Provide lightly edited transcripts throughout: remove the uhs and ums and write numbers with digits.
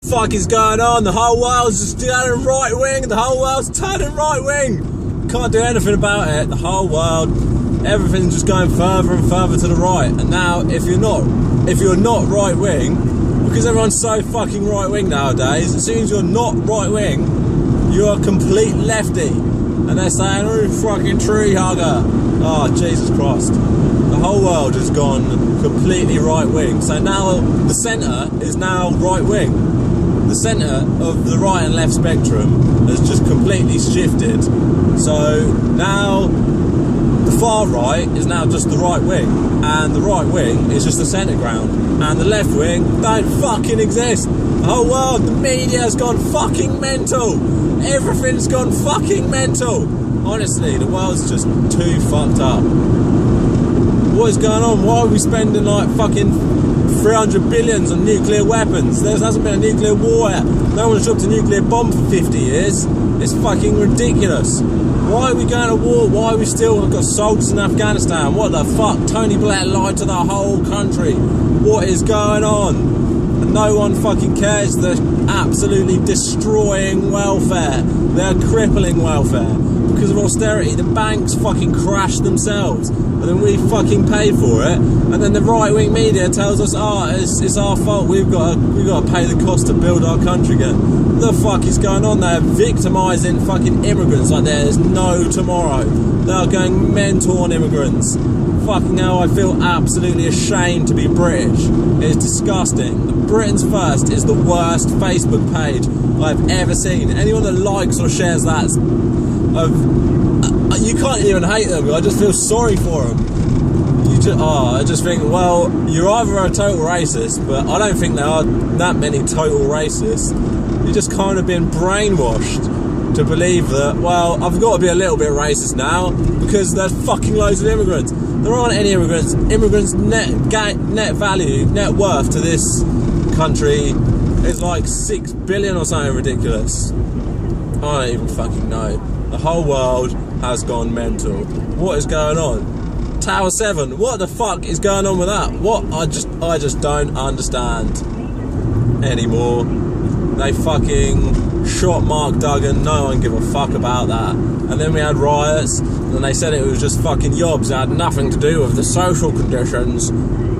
Fuck is going on? The whole world's just turning right wing. The whole world's turning right wing. Can't do anything about it. The whole world, everything's just going further and further to the right. And now, if you're not right wing, because everyone's so fucking right wing nowadays, as soon as you're not right wing, you're a complete lefty. And they're saying, "Oh, fucking tree hugger." Oh, Jesus Christ. The whole world has gone completely right wing. So now the centre is now right wing. The centre of the right and left spectrum has just completely shifted. So now the far right is now just the right wing, and the right wing is just the centre ground, and the left wing don't fucking exist. The whole world, the media's gone fucking mental. Everything's gone fucking mental. Honestly, the world's just too fucked up. What is going on? Why are we spending like fucking 300 billions on nuclear weapons? There hasn't been a nuclear war yet. No one's dropped a nuclear bomb for 50 years. It's fucking ridiculous. Why are we going to war? Why are we still got soldiers in Afghanistan? What the fuck? Tony Blair lied to the whole country. What is going on? And no one fucking cares. They're absolutely destroying welfare. They're crippling welfare. Because of austerity, the banks fucking crashed themselves. And then we fucking paid for it. And then the right-wing media tells us, it's our fault. We've got to pay the cost to build our country again. What the fuck is going on? They're victimising fucking immigrants like there's no tomorrow. They are going mental on immigrants. Fucking hell, I feel absolutely ashamed to be British. It is disgusting. The Britain's First is the worst Facebook page I've ever seen. Anyone that likes or shares that, you can't even hate them. I just feel sorry for them. I just think, well, you're either a total racist, but I don't think there are that many total racists. You've just kind of been brainwashed to believe that, well, I've got to be a little bit racist now because there's fucking loads of immigrants. There aren't any immigrants. Immigrants' net value, net worth to this country is like 6 billion or something ridiculous. I don't even fucking know. The whole world has gone mental. What is going on? Tower 7, what the fuck is going on with that? What? I just don't understand anymore. They fucking shot Mark Duggan, no one give a fuck about that. And then we had riots, and they said it was just fucking yobs. It had nothing to do with the social conditions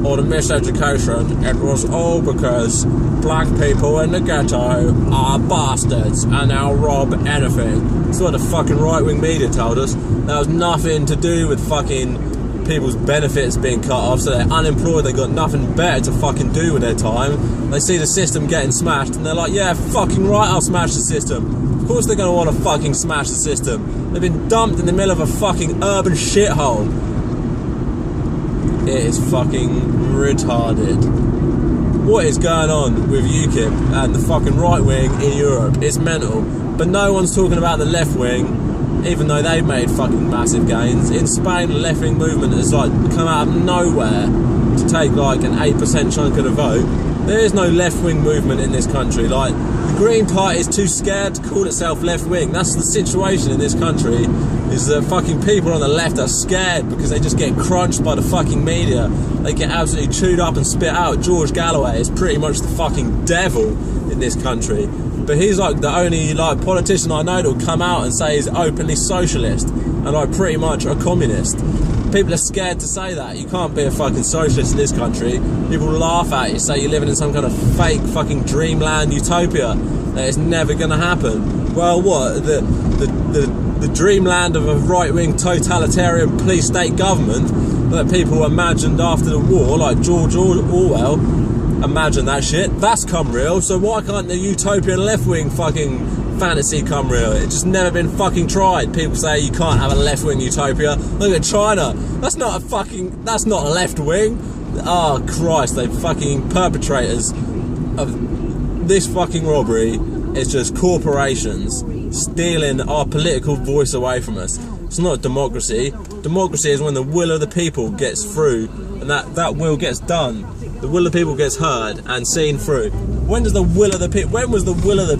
or the miseducation. It was all because black people in the ghetto are bastards and they'll rob anything. That's what the fucking right-wing media told us. That was nothing to do with fucking people's benefits being cut off, so they're unemployed, they got nothing better to fucking do with their time. They see the system getting smashed and they're like, yeah, fucking right, I'll smash the system. Of course they're going to want to fucking smash the system. They've been dumped in the middle of a fucking urban shithole. It is fucking retarded. What is going on with UKIP and the fucking right wing in Europe? It's mental. But no one's talking about the left wing, even though they've made fucking massive gains. In Spain, the left-wing movement has like come out of nowhere to take like an 8% chunk of the vote. There is no left-wing movement in this country. Like, the Green Party is too scared to call itself left-wing. That's the situation in this country, is that fucking people on the left are scared because they just get crunched by the fucking media. They get absolutely chewed up and spit out. George Galloway is pretty much the fucking devil in this country. But he's like the only like politician I know that will come out and say he's openly socialist and like pretty much a communist. People are scared to say that. You can't be a fucking socialist in this country. People laugh at you, say you're living in some kind of fake fucking dreamland utopia that is never going to happen. Well, what? The dreamland of a right-wing totalitarian police state government that people imagined after the war, like George Orwell, imagine that shit. That's come real, so why can't the utopian left-wing fucking fantasy come real? It's just never been fucking tried. People say you can't have a left-wing utopia. Look at China. That's not a left-wing. Oh Christ, they fucking perpetrators of this fucking robbery. It's just corporations stealing our political voice away from us. It's not democracy. Democracy is when the will of the people gets through and that will gets done. The will of the people gets heard and seen through. When was the will of the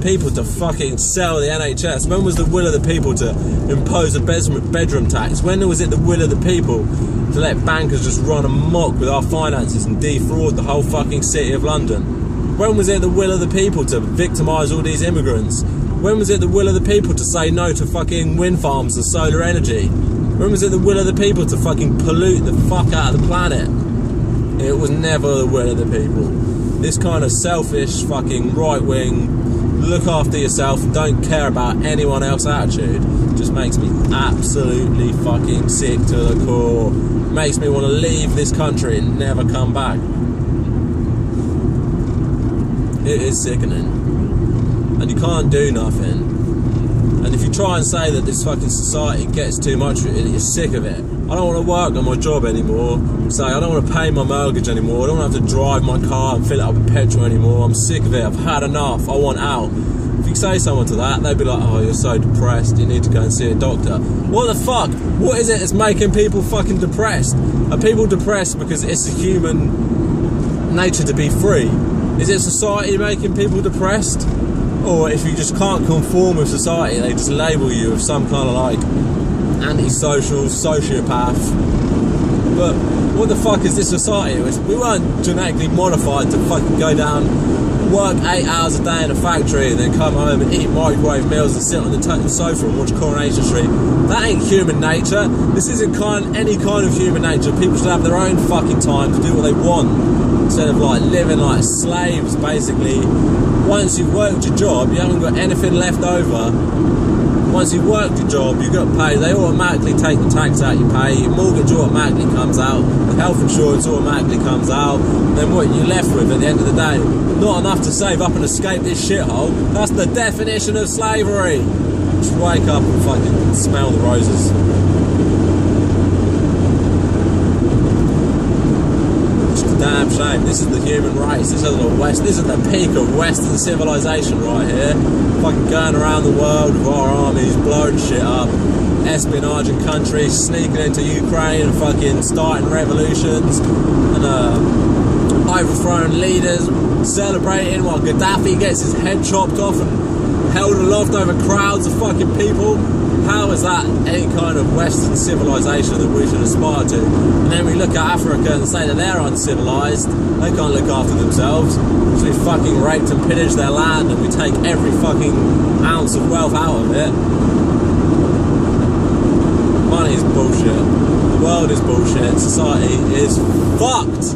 people to fucking sell the NHS? When was the will of the people to impose a bedroom tax? When was it the will of the people to let bankers just run amok with our finances and defraud the whole fucking city of London? When was it the will of the people to victimise all these immigrants? When was it the will of the people to say no to fucking wind farms and solar energy? When was it the will of the people to fucking pollute the fuck out of the planet? It was never the will of the people. This kind of selfish fucking right-wing, look after yourself and don't care about anyone else attitude just makes me absolutely fucking sick to the core. Makes me want to leave this country and never come back. It is sickening. And you can't do nothing. And if you try and say that this fucking society gets too much of it, you're sick of it. I don't want to work on my job anymore. Say, I don't want to pay my mortgage anymore. I don't want to have to drive my car and fill it up with petrol anymore. I'm sick of it. I've had enough. I want out. If you say someone to that, they'd be like, oh, you're so depressed. You need to go and see a doctor. What the fuck? What is it that's making people fucking depressed? Are people depressed because it's a human nature to be free? Is it society making people depressed? Or if you just can't conform with society, they just label you with some kind of like antisocial sociopath. But what the fuck is this society? We weren't genetically modified to fucking go down, work 8 hours a day in a factory and then come home and eat microwave meals and sit on the sofa and watch Coronation Street. That ain't human nature. This isn't any kind of human nature. People should have their own fucking time to do what they want instead of like living like slaves basically. Once you've worked your job, you haven't got anything left over. Once you've worked your job, you've got paid, they automatically take the tax out you pay, your mortgage automatically comes out, the health insurance automatically comes out, and then what you're left with at the end of the day? Not enough to save up and escape this shithole. That's the definition of slavery. Just wake up and fucking smell the roses. Damn shame. This is the human race. This is the peak of Western civilization right here. Fucking going around the world with our armies, blowing shit up, espionaging countries, sneaking into Ukraine and fucking starting revolutions and overthrowing leaders, celebrating while Gaddafi gets his head chopped off and held aloft over crowds of fucking people. How is that any kind of Western civilization that we should aspire to? And then we look at Africa and say that they're uncivilized, they can't look after themselves, because we fucking raped and pillaged their land and we take every fucking ounce of wealth out of it. Money is bullshit. The world is bullshit. Society is fucked.